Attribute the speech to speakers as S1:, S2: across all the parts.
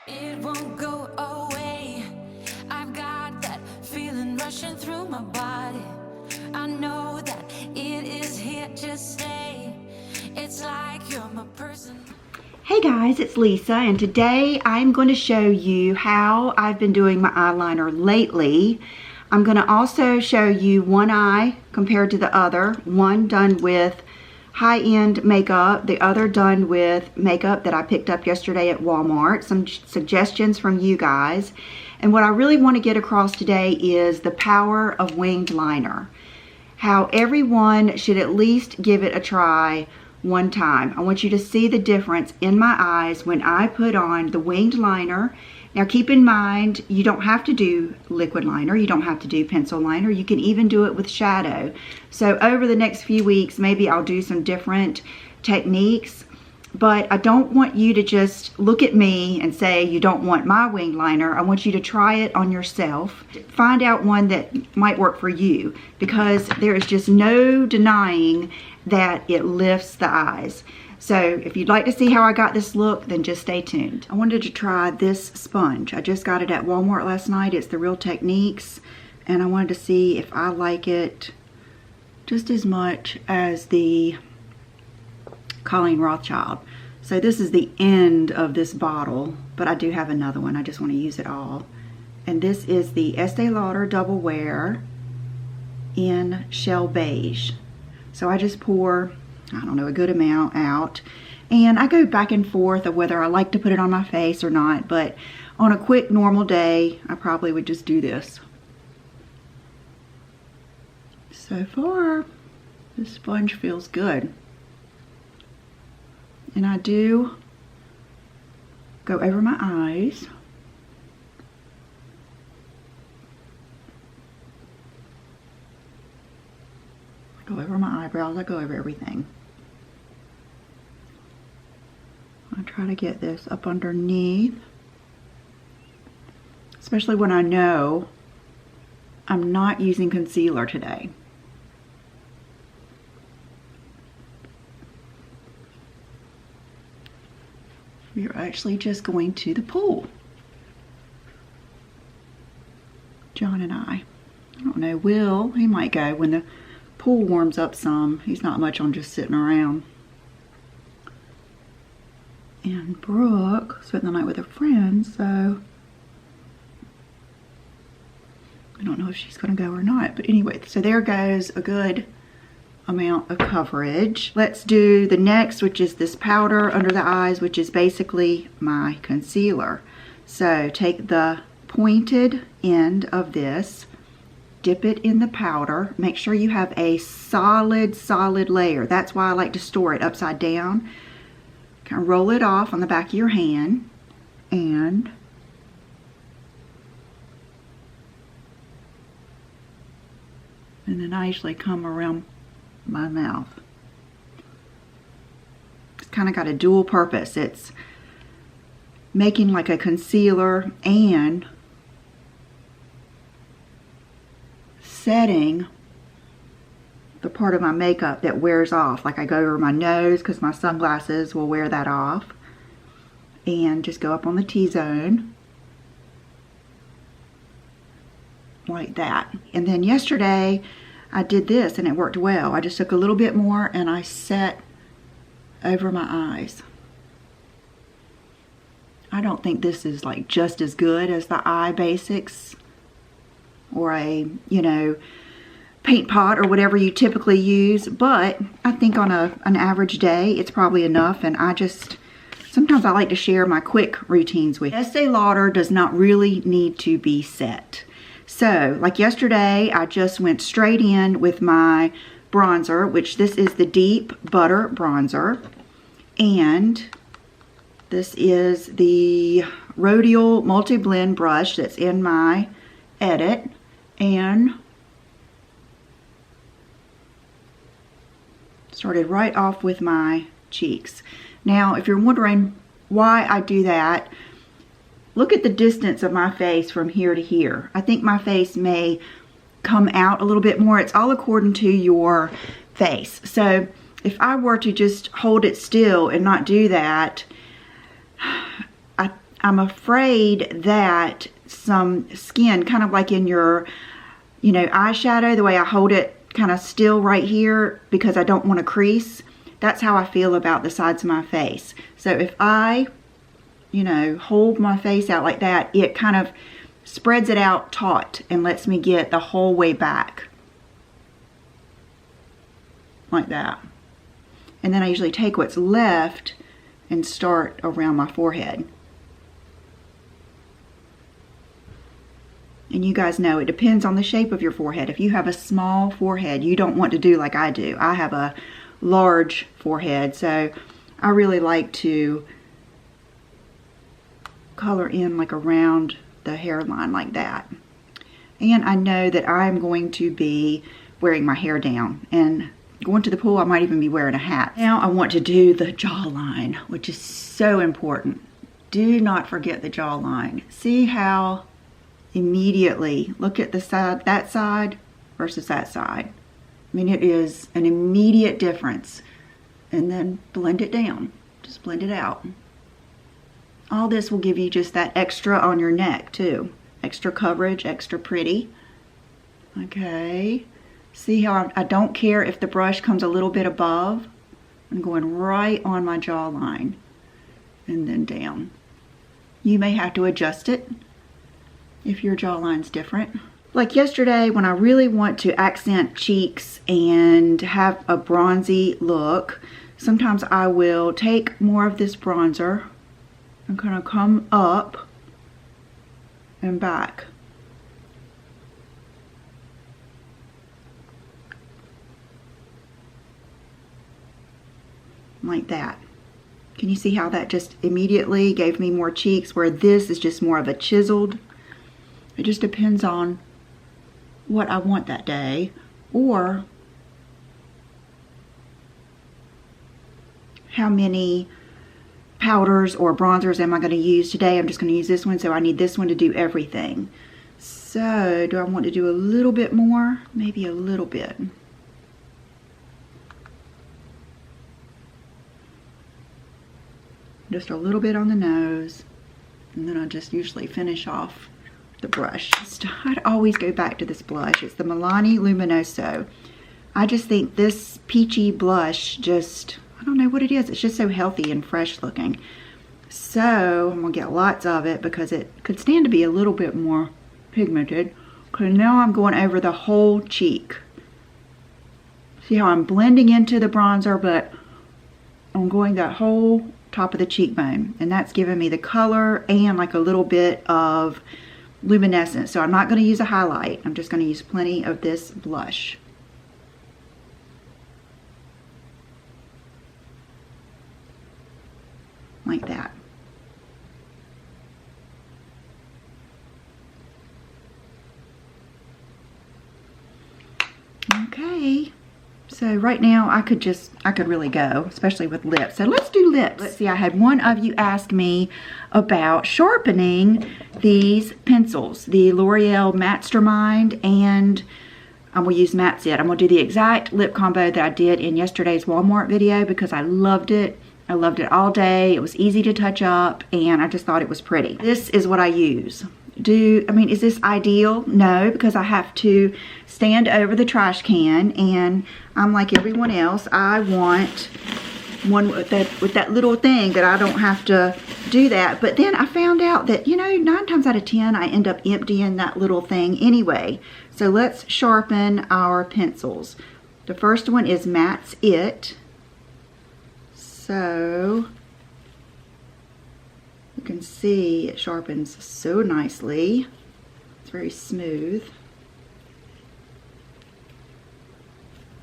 S1: It won't go away. I've got that feeling rushing through my body. I know that it is here to stay. It's like you're my person. Hey guys, it's Lisa, and today I'm going to show you how I've been doing my eyeliner lately. I'm going to also show you one eye compared to the other, one done with high-end makeup, the other done with makeup that I picked up yesterday at Walmart, some suggestions from you guys. And what I really want to get across today is the power of winged liner. How everyone should at least give it a try one time. I want you to see the difference in my eyes when I put on the winged liner. Now keep in mind, you don't have to do liquid liner, you don't have to do pencil liner, you can even do it with shadow. So over the next few weeks, maybe I'll do some different techniques, but I don't want you to just look at me and say you don't want my winged liner. I want you to try it on yourself. Find out one that might work for you, because there is just no denying that it lifts the eyes. So if you'd like to see how I got this look, then just stay tuned. I wanted to try this sponge. I just got it at Walmart last night. It's the Real Techniques, and I wanted to see if I like it just as much as the Colleen Rothschild. So this is the end of this bottle, but I do have another one. I just want to use it all. And this is the Estee Lauder Double Wear in Shell Beige. So I just pour, I don't know, a good amount out, and I go back and forth of whether I like to put it on my face or not, but on a quick normal day I probably would just do this. So far this sponge feels good, and I do go over my eyes. Go over my eyebrows, I go over everything. I try to get this up underneath, especially when I know I'm not using concealer today. We're actually just going to the pool. John and I don't know, Will, he might go when the pool warms up some. He's not much on just sitting around. And Brooke spent the night with her friends, so I don't know if she's going to go or not. But anyway, so there goes a good amount of coverage. Let's do the next, which is this powder under the eyes, which is basically my concealer. So take the pointed end of this, dip it in the powder. Make sure you have a solid layer. That's why I like to store it upside down. Kind of roll it off on the back of your hand, and then I usually come around my mouth. It's kind of got a dual purpose. It's making like a concealer and setting the part of my makeup that wears off. Like I go over my nose because my sunglasses will wear that off, and just go up on the T-zone like that. And then yesterday I did this and it worked well. I just took a little bit more and I set over my eyes. I don't think this is like just as good as the Eye Basics or a, you know, paint pot or whatever you typically use, but I think on an average day it's probably enough. And sometimes I like to share my quick routines with you. Estee Lauder does not really need to be set. So like yesterday I just went straight in with my bronzer, which this is the Deep Butter Bronzer, and this is the Rodial Multi-Blend brush that's in my edit, and started right off with my cheeks. Now if you're wondering why I do that, look at the distance of my face from here to here. I think my face may come out a little bit more. It's all according to your face. So if I were to just hold it still and not do that, I
S2: I'm afraid that some skin, kind of like in your, you know, eyeshadow, the way I hold it kind of still right here because I don't want to crease. That's how I feel about the sides of my face. So if I, you know, hold my face out like that, it kind of spreads it out taut and lets me get the whole way back. Like that. And then I usually take what's left and start around my forehead. And you guys know it depends on the shape of your forehead. If you have a small forehead, you don't want to do like I do. I have a large forehead, so I really like to color in like around the hairline like that. And I know that I'm going to be wearing my hair down, and going to the pool I might even be wearing a hat. Now I want to do the jawline, which is so important. Do not forget the jawline. See how immediately, look at the side, that side versus that side. I mean, it is an immediate difference. And then blend it down, just blend it out. All this will give you just that extra on your neck too. Extra coverage, extra pretty. Okay, see how I don't care if the brush comes a little bit above. I'm going right on my jawline and then down. You may have to adjust it if your jawline's different. Like yesterday, when I really want to accent cheeks and have a bronzy look, sometimes I will take more of this bronzer and kind of come up and back. Like that. Can you see how that just immediately gave me more cheeks, where this is just more of a chiseled? It just depends on what I want that day, or how many powders or bronzers am I going to use today. I'm just going to use this one, so I need this one to do everything. So do I want to do a little bit more? Maybe a little bit. Just a little bit on the nose, and then I just usually finish off the brush. I'd always go back to this blush. It's the Milani Luminoso. I just think this peachy blush just, I don't know what it is. It's just so healthy and fresh looking. So I'm gonna get lots of it because it could stand to be a little bit more pigmented. Because now I'm going over the whole cheek. See how I'm blending into the bronzer, but I'm going that whole top of the cheekbone, and that's giving me the color and like a little bit of luminescence. So I'm not going to use a highlight. I'm just going to use plenty of this blush. Like that. Okay. So right now I could really go, especially with lips. So let's do lips. Let's see, I had one of you ask me about sharpening these pencils, the L'Oreal Mastermind, and I'm gonna use Matte It. I'm gonna do the exact lip combo that I did in yesterday's Walmart video because I loved it. I loved it all day. It was easy to touch up, and I just thought it was pretty. This is what I use. Is this ideal? No, because I have to stand over the trash can, and I'm like everyone else. I want one with that little thing that I don't have to do that. But then I found out that, you know, 9 times out of 10, I end up emptying that little thing anyway. So let's sharpen our pencils. The first one is Matte It. So you can see it sharpens so nicely. It's very smooth.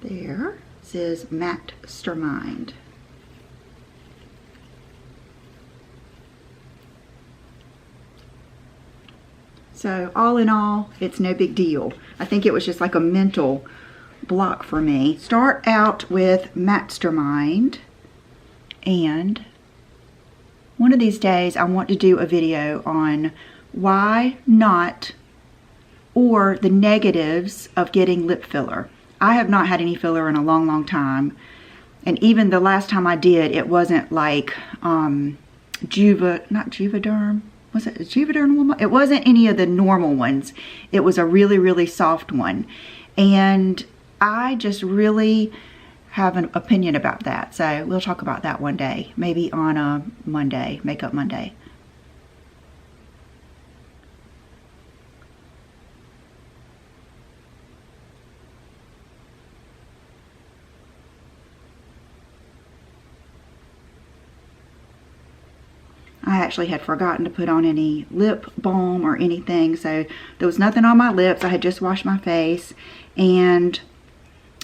S2: There. It says Mastermind. So all in all, it's no big deal. I think it was just like a mental block for me. Start out with Mastermind, and one of these days I want to do a video on why not, or the negatives of getting lip filler. I have not had any filler in a long, long time. And even the last time I did, it wasn't like not Juvederm. Was it a Jupiter normal? It wasn't any of the normal ones. It was a really, really soft one. And I just really have an opinion about that. So we'll talk about that one day, maybe on a Monday, Makeup Monday. I actually had forgotten to put on any lip balm or anything, so there was nothing on my lips. I had just washed my face, and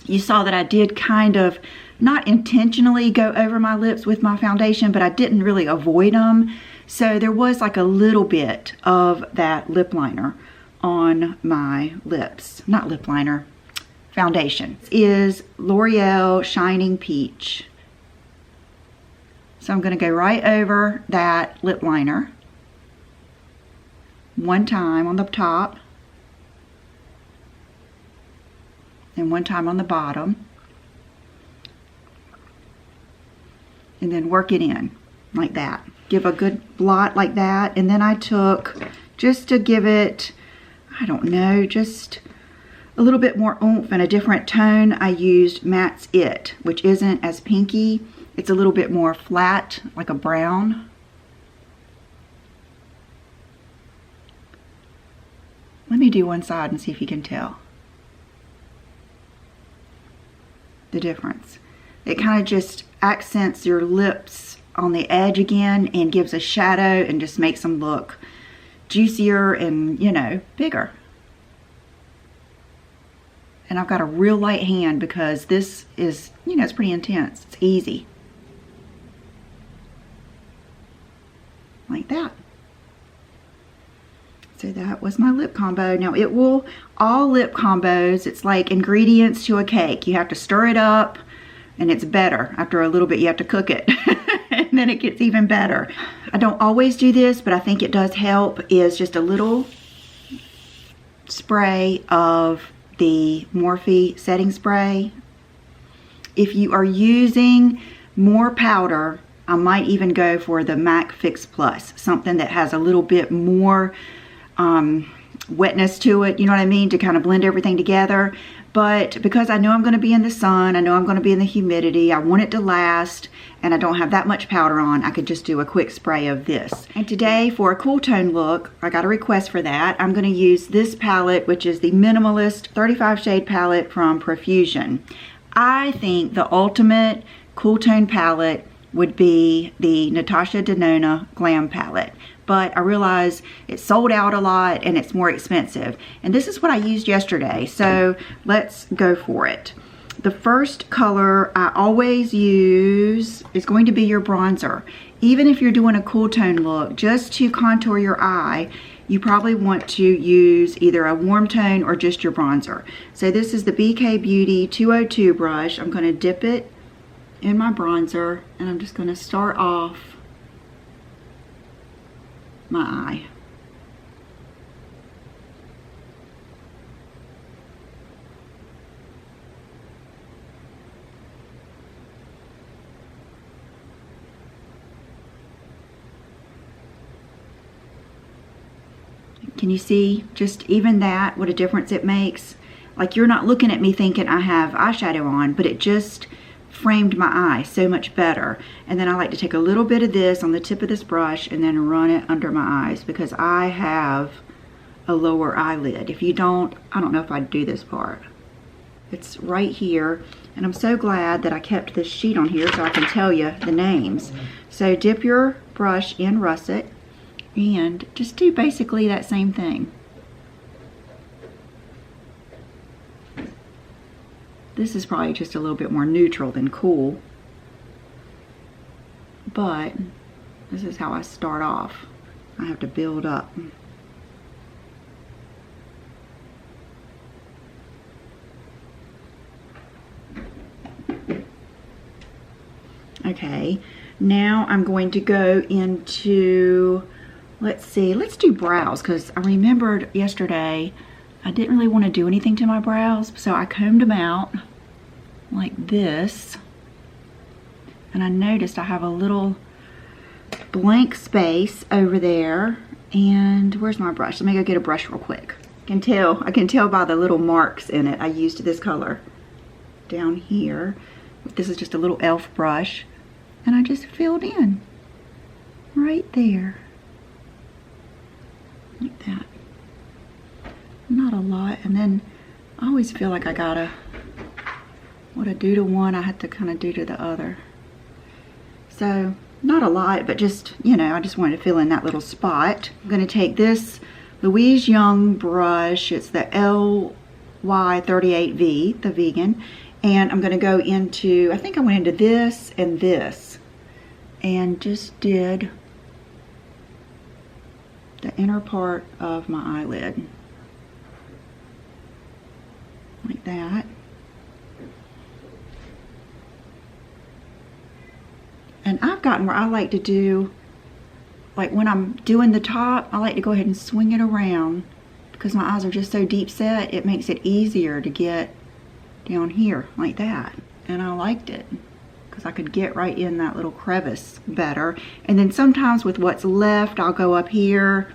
S2: you saw that I did kind of not intentionally go over my lips with my foundation, but I didn't really avoid them. So there was like a little bit of that lip liner on my lips. Not lip liner, foundation. This is L'Oreal Shining Peach. So I'm going to go right over that lip liner one time on the top and one time on the bottom, and then work it in like that. Give a good blot like that, and then I took, just to give it, I don't know, just a little bit more oomph and a different tone, I used Matt's It, which isn't as pinky. It's a little bit more flat, like a brown. Let me do one side and see if you can tell the difference. It kind of just accents your lips on the edge again and gives a shadow and just makes them look juicier and, you know, bigger. And I've got a real light hand because this is, you know, it's pretty intense. It's easy. Like that. So that was my lip combo. Now it will, all lip combos, it's like ingredients to a cake. You have to stir it up and it's better. After a little bit you have to cook it and then it gets even better. I don't always do this, but I think it does help, is just a little spray of the Morphe setting spray. If you are using more powder, I might even go for the MAC Fix Plus, something that has a little bit more wetness to it, you know what I mean, to kind of blend everything together. But because I know I'm going to be in the sun, I know I'm going to be in the humidity, I want it to last, and I don't have that much powder on, I could just do a quick spray of this. And today, for a cool tone look, I got a request for that. I'm going to use this palette, which is the Minimalist 35 shade palette from Profusion. I think the ultimate cool tone palette would be the Natasha Denona Glam palette. But I realize it's sold out a lot and it's more expensive. And this is what I used yesterday, so let's go for it. The first color I always use is going to be your bronzer. Even if you're doing a cool tone look, just to contour your eye, you probably want to use either a warm tone or just your bronzer. So this is the BK Beauty 202 brush. I'm going to dip it in my bronzer and I'm just going to start off my eye. Can you see just even that, what a difference it makes? Like, you're not looking at me thinking I have eyeshadow on, but it just framed my eye so much better. And then I like to take a little bit of this on the tip of this brush and then run it under my eyes because I have a lower eyelid. If you don't, I don't know if I'd do this part. It's right here, and I'm so glad that I kept this sheet on here so I can tell you the names. So dip your brush in russet and just do basically that same thing. This is probably just a little bit more neutral than cool, but this is how I start off. I have to build up. Okay, now I'm going to go into, let's see, let's do brows, because I remembered yesterday I didn't really want to do anything to my brows, so I combed them out like this, and I noticed I have a little blank space over there, And where's my brush? Let me go get a brush real quick. I can tell by the little marks in it. I used this color down here. This is just a little e.l.f. brush. And I just filled in right there. Like that. Not a lot. And then I always feel like I gotta, what I do to one, I have to kind of do to the other. So, not a lot, but just, you know, I just wanted to fill in that little spot. I'm gonna take this Louise Young brush. It's the LY38V, the vegan. And I'm gonna go into, I think I went into this and this. And just did the inner part of my eyelid. Like that. And I've gotten where I like to do, like when I'm doing the top, I like to go ahead and swing it around because my eyes are just so deep set, it makes it easier to get down here like that. And I liked it because I could get right in that little crevice better. And then sometimes with what's left, I'll go up here.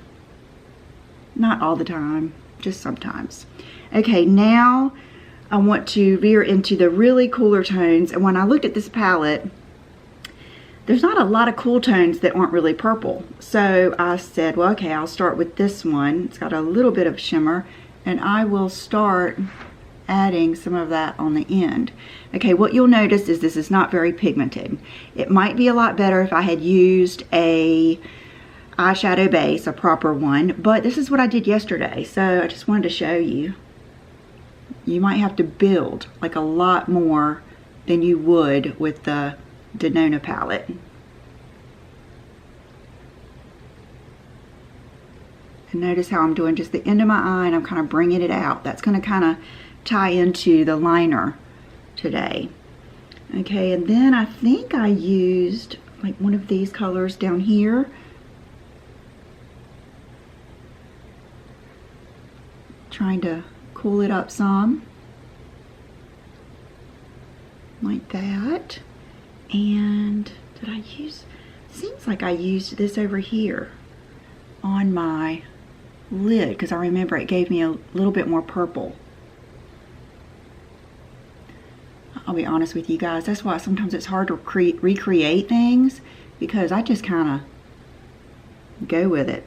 S2: Not all the time, just sometimes. Okay, now I want to veer into the really cooler tones. And when I looked at this palette, there's not a lot of cool tones that aren't really purple. So I said, well, okay, I'll start with this one. It's got a little bit of shimmer, and I will start adding some of that on the end. Okay, what you'll notice is this is not very pigmented. It might be a lot better if I had used a eyeshadow base, a proper one, but this is what I did yesterday, so I just wanted to show you. You might have to build like a lot more than you would with the Denona palette. And notice how I'm doing just the end of my eye and I'm kind of bringing it out. That's going to kind of tie into the liner today. Okay, and then I think I used like one of these colors down here. Trying to cool it up some. Like that. And did I use, seems like I used this over here on my lid because I remember it gave me a little bit more purple. I'll be honest with you guys, that's why sometimes it's hard to recreate things because I just kind of go with it.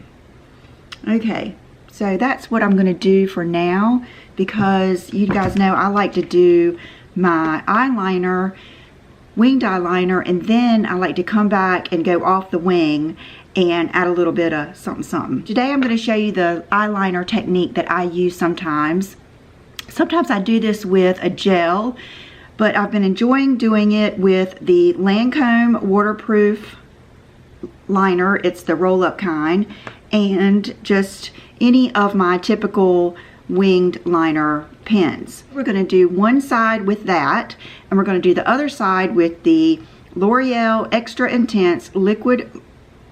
S2: Okay, so that's what I'm going to do for now because you guys know I like to do my eyeliner, winged eyeliner, and then I like to come back and go off the wing and add a little bit of something something. Today I'm going to show you the eyeliner technique that I use sometimes. Sometimes I do this with a gel, but I've been enjoying doing it with the Lancome waterproof liner. It's the roll-up kind, and just any of my typical winged liner pens. We're going to do one side with that, and we're going to do the other side with the L'Oreal Extra Intense Liquid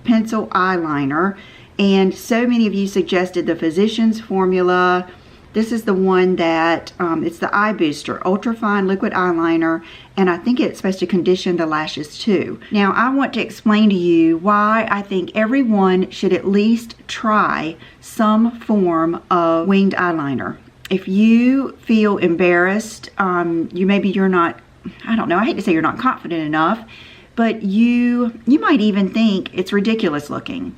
S2: Pencil Eyeliner. And so many of you suggested the Physicians Formula. This is the one that, it's the Eye Booster Ultra Fine Liquid Eyeliner, and I think it's supposed to condition the lashes too. Now, I want to explain to you why I think everyone should at least try some form of winged eyeliner. If you feel embarrassed, you're not, I don't know, I hate to say you're not confident enough, but you might even think it's ridiculous looking.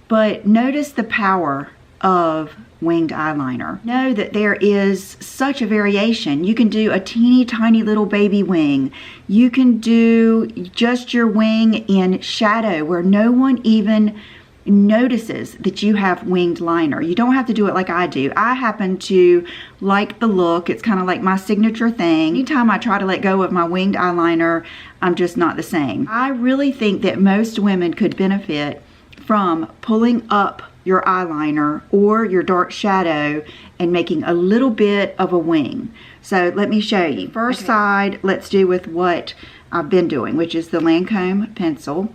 S2: But notice the power of winged eyeliner. Know that there is such a variation. You can do a teeny tiny little baby wing. You can do just your wing in shadow where no one even notices that you have winged liner. You don't have to do it like I do. I happen to like the look. It's kind of like my signature thing. Anytime I try to let go of my winged eyeliner, I'm just not the same. I really think that most women could benefit from pulling up your eyeliner or your dark shadow and making a little bit of a wing. So let me show you. First side, let's do with what I've been doing, which is the Lancome pencil.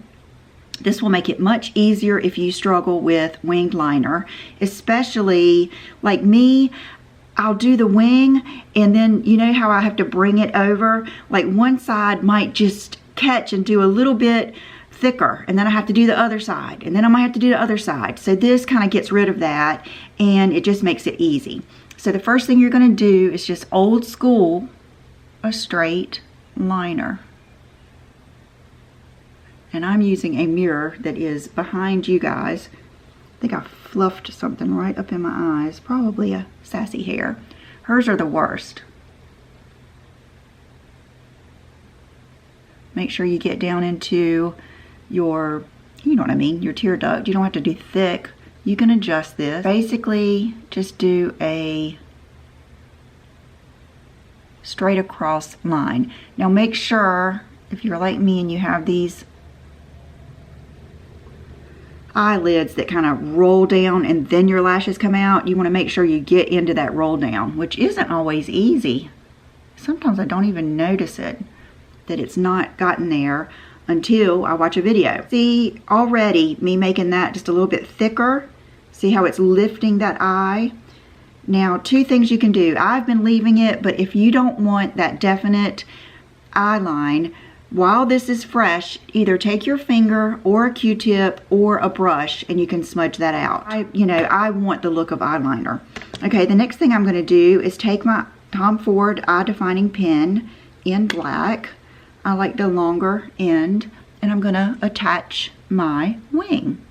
S2: This will make it much easier if you struggle with winged liner, especially like me. I'll do the wing, and then you know how I have to bring it over? Like one side might just catch and do a little bit thicker, and then I have to do the other side, and then I might have to do the other side. So this kind of gets rid of that, and it just makes it easy. So the first thing you're going to do is just old school, a straight liner. And I'm using a mirror that is behind you guys. I think I fluffed something right up in my eyes, probably a sassy hair. Hers are the worst. Make sure you get down into your, you know what I mean, your tear duct. You don't have to do thick. You can adjust this. Basically, just do a straight across line. Now make sure, if you're like me and you have these eyelids that kind of roll down and then your lashes come out, you want to make sure you get into that roll down, which isn't always easy. Sometimes I don't even notice it, that it's not gotten there until I watch a video. See, already me making that just a little bit thicker. See how it's lifting that eye? Now, two things you can do. I've been leaving it, but if you don't want that definite eye line, while this is fresh, either take your finger or a Q-tip or a brush and you can smudge that out. I want the look of eyeliner. Okay, the next thing I'm going to do is take my Tom Ford eye defining pen in black. I like the longer end, and I'm going to attach my wing.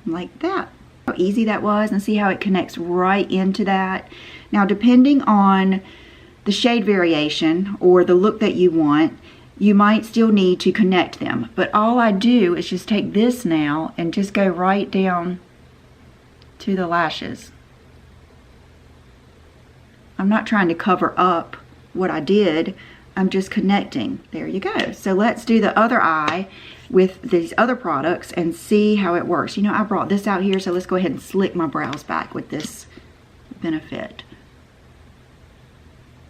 S2: Like that. How easy that was, and see how it connects right into that. Now, depending on the shade variation or the look that you want, you might still need to connect them. But all I do is just take this now and just go right down to the lashes. I'm not trying to cover up what I did. I'm just connecting. There you go. So let's do the other eye with these other products and see how it works. You know, I brought this out here, so let's go ahead and slick my brows back with this Benefit.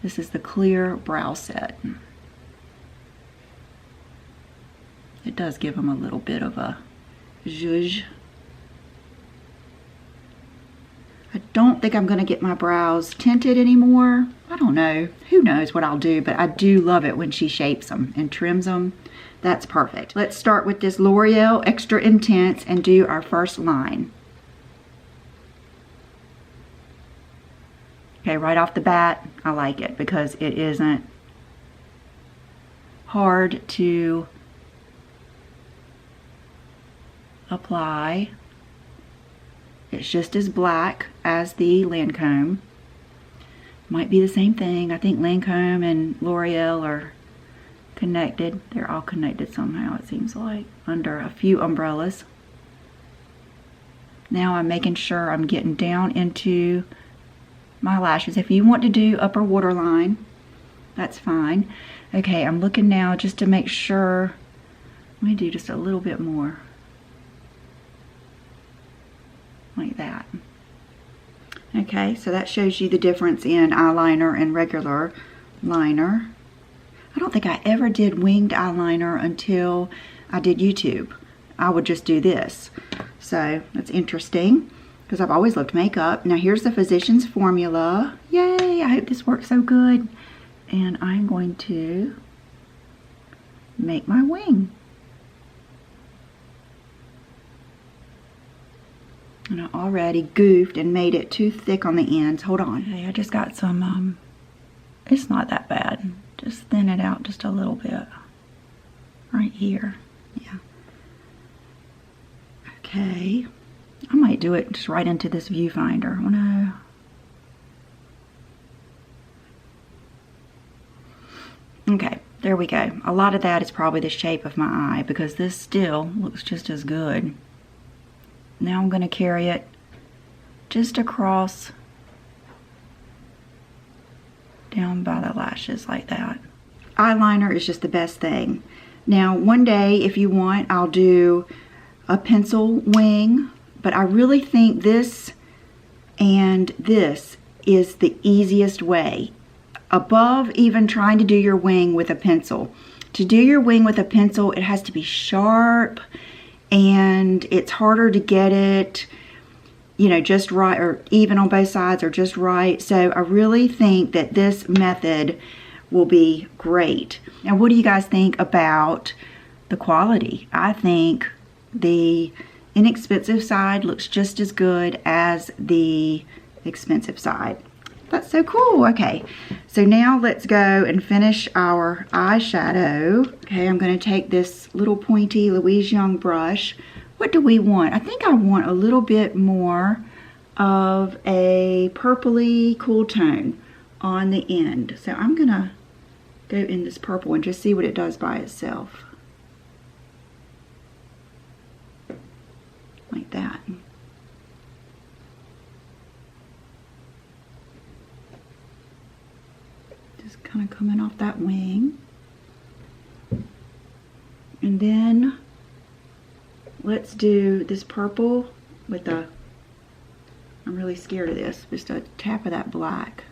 S2: This is the clear brow set. It does give them a little bit of a zhuzh. I don't think I'm going to get my brows tinted anymore. I don't know. Who knows what I'll do, but I do love it when she shapes them and trims them. That's perfect. Let's start with this L'Oreal Extra Intense and do our first line. Okay, right off the bat, I like it because it isn't hard to apply. It's just as black as the Lancome. Might be the same thing. I think Lancome and L'Oreal are connected. They're all connected somehow, it seems like, under a few umbrellas. Now I'm making sure I'm getting down into my lashes. If you want to do upper waterline, that's fine. Okay, I'm looking now just to make sure. Let me do just a little bit more. Like that. Okay, so that shows you the difference in eyeliner and regular liner. I don't think I ever did winged eyeliner until I did YouTube. I would just do this. So that's interesting because I've always loved makeup. Now here's the Physicians Formula. Yay, I hope this works so good. And I'm going to make my wing. And I already goofed and made it too thick on the ends. Hold on. Okay, I just got some, it's not that bad. Just thin it out just a little bit. Right here. Yeah. Okay. I might do it just right into this viewfinder. Oh no. Okay, there we go. A lot of that is probably the shape of my eye because this still looks just as good. Now I'm going to carry it just across down by the lashes like that. Eyeliner is just the best thing. Now one day if you want, I'll do a pencil wing, but I really think this and this is the easiest way. Above even trying to do your wing with a pencil. To do your wing with a pencil, it has to be sharp and it's harder to get it you know, just right, or even on both sides, or just right. So I really think that this method will be great. Now, what do you guys think about the quality? I think the inexpensive side looks just as good as the expensive side. That's so cool. Okay, so now let's go and finish our eyeshadow. Okay, I'm going to take this little pointy Louise Young brush. What do we want? I think I want a little bit more of a purpley cool tone on the end. So I'm going to go in this purple and just see what it does by itself. Like that. Just kind of coming off that wing. And then let's do this purple with a, I'm really scared of this, just a tap of that black.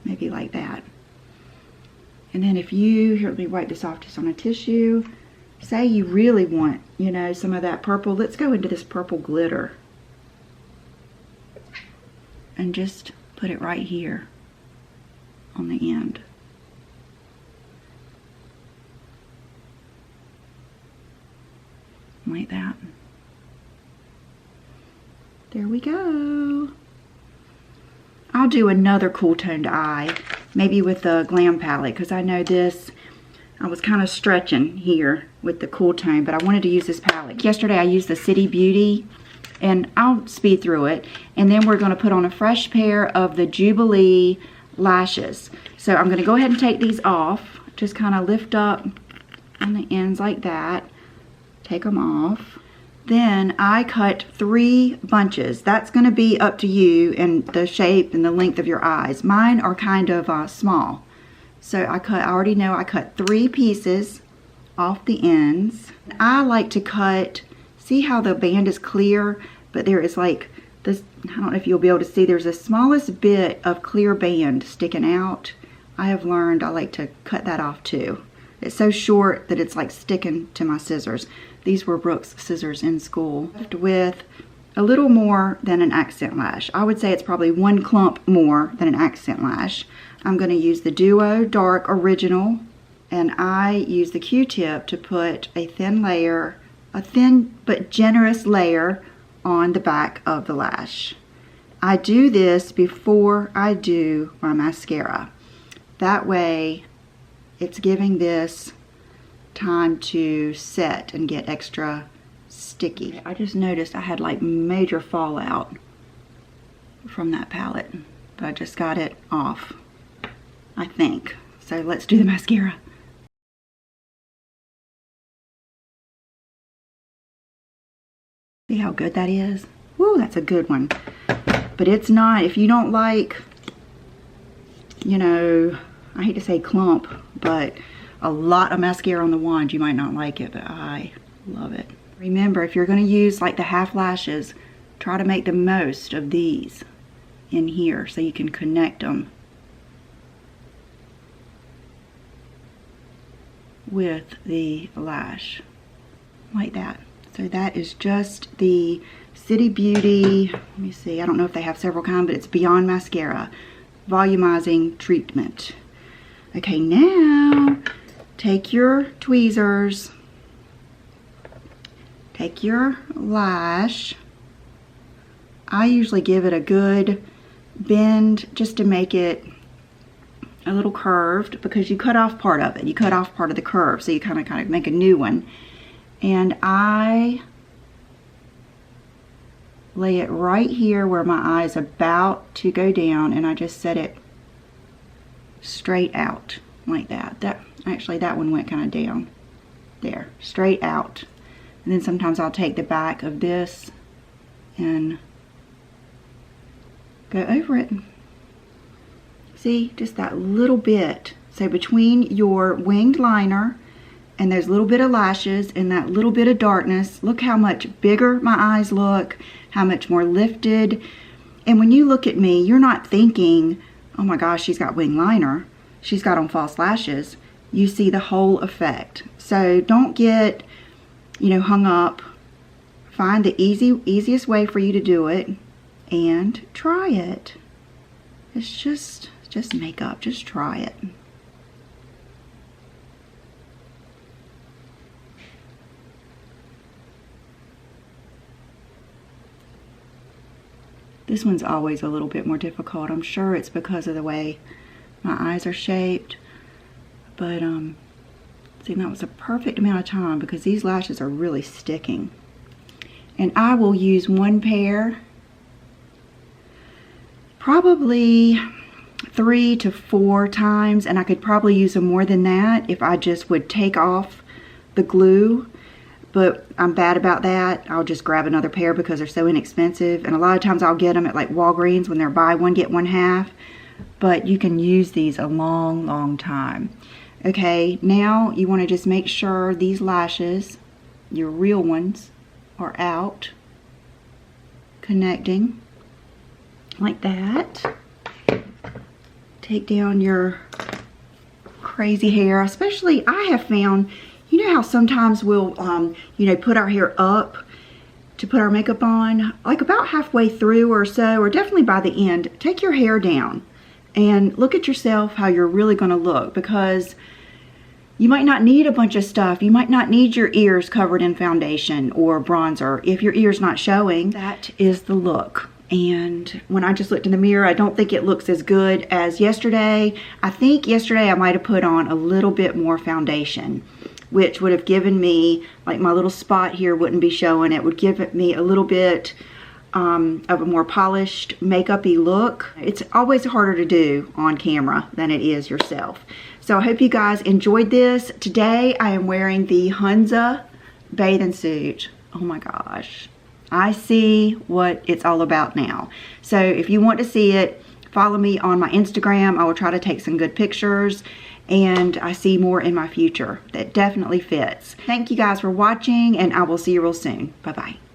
S2: Maybe like that. And then if you, here, let me wipe this off just on a tissue. Say you really want, you know, some of that purple. Let's go into this purple glitter. And just put it right here on the end. Like that. There we go. I'll do another cool toned eye, maybe with the Glam palette, because I know this, I was kind of stretching here with the cool tone, but I wanted to use this palette. Yesterday I used the City Beauty, and I'll speed through it, and then we're going to put on a fresh pair of the Jubilee lashes. So I'm going to go ahead and take these off, just kind of lift up on the ends like that, take them off. Then I cut 3 bunches. That's going to be up to you and the shape and the length of your eyes. Mine are kind of small. So I already know I cut 3 pieces off the ends. I like to cut, see how the band is clear, but there is like this, I don't know if you'll be able to see, there's the smallest bit of clear band sticking out. I have learned I like to cut that off too. It's so short that it's like sticking to my scissors. These were Brooks scissors in school. With a little more than an accent lash. I would say it's probably 1 clump more than an accent lash. I'm going to use the Duo Dark Original, and I use the Q-tip to put a thin layer, a thin but generous layer on the back of the lash. I do this before I do my mascara. That way it's giving this time to set and get extra sticky. I just noticed I had like major fallout from that palette, but I just got it off, I think. So let's do the mascara. See how good that is? Woo, that's a good one. But it's not, if you don't like, you know, I hate to say clump, but a lot of mascara on the wand, you might not like it, but I love it. Remember, if you're going to use like the half lashes, try to make the most of these in here so you can connect them with the lash like that. So that is just the City Beauty, let me see, I don't know if they have several kinds, but it's Beyond Mascara Volumizing Treatment. Okay, now take your tweezers, take your lash. I usually give it a good bend just to make it a little curved, because you cut off part of it. You cut off part of the curve, so you kind of make a new one. And I lay it right here where my eye is about to go down, and I just set it straight out like that. Actually, that one went kind of down there, straight out. And then sometimes I'll take the back of this and go over it. See, just that little bit. So between your winged liner and those little bit of lashes and that little bit of darkness, look how much bigger my eyes look, how much more lifted. And when you look at me, you're not thinking, oh my gosh, she's got winged liner, she's got on false lashes. you see the whole effect. So don't get, hung up. Find the easiest way for you to do it and try it. It's just makeup. Just try it. This one's always a little bit more difficult. I'm sure it's because of the way my eyes are shaped. But, see, that was a perfect amount of time because these lashes are really sticking. And I will use one pair probably 3 to 4 times, and I could probably use them more than that if I just would take off the glue. But I'm bad about that. I'll just grab another pair because they're so inexpensive. And a lot of times I'll get them at like Walgreens when they're buy one, get one half. But you can use these a long, long time. Okay, now you want to just make sure these lashes, your real ones, are out. Connecting. Like that. Take down your crazy hair. Especially, I have found, you know how sometimes we'll, put our hair up to put our makeup on? Like about halfway through or so, or definitely by the end, take your hair down and look at yourself how you're really going to look, because you might not need a bunch of stuff. You might not need your ears covered in foundation or bronzer. If your ear's not showing, that is the look. And when I just looked in the mirror, I don't think it looks as good as yesterday. I think yesterday I might have put on a little bit more foundation, which would have given me, like my little spot here wouldn't be showing. It would give me a little bit of a more polished makeup-y look. It's always harder to do on camera than it is yourself. So I hope you guys enjoyed this. Today I am wearing the Hunza bathing suit. Oh my gosh. I see what it's all about now. So if you want to see it, follow me on my Instagram. I will try to take some good pictures, and I see more in my future that definitely fits. Thank you guys for watching, and I will see you real soon. Bye-bye.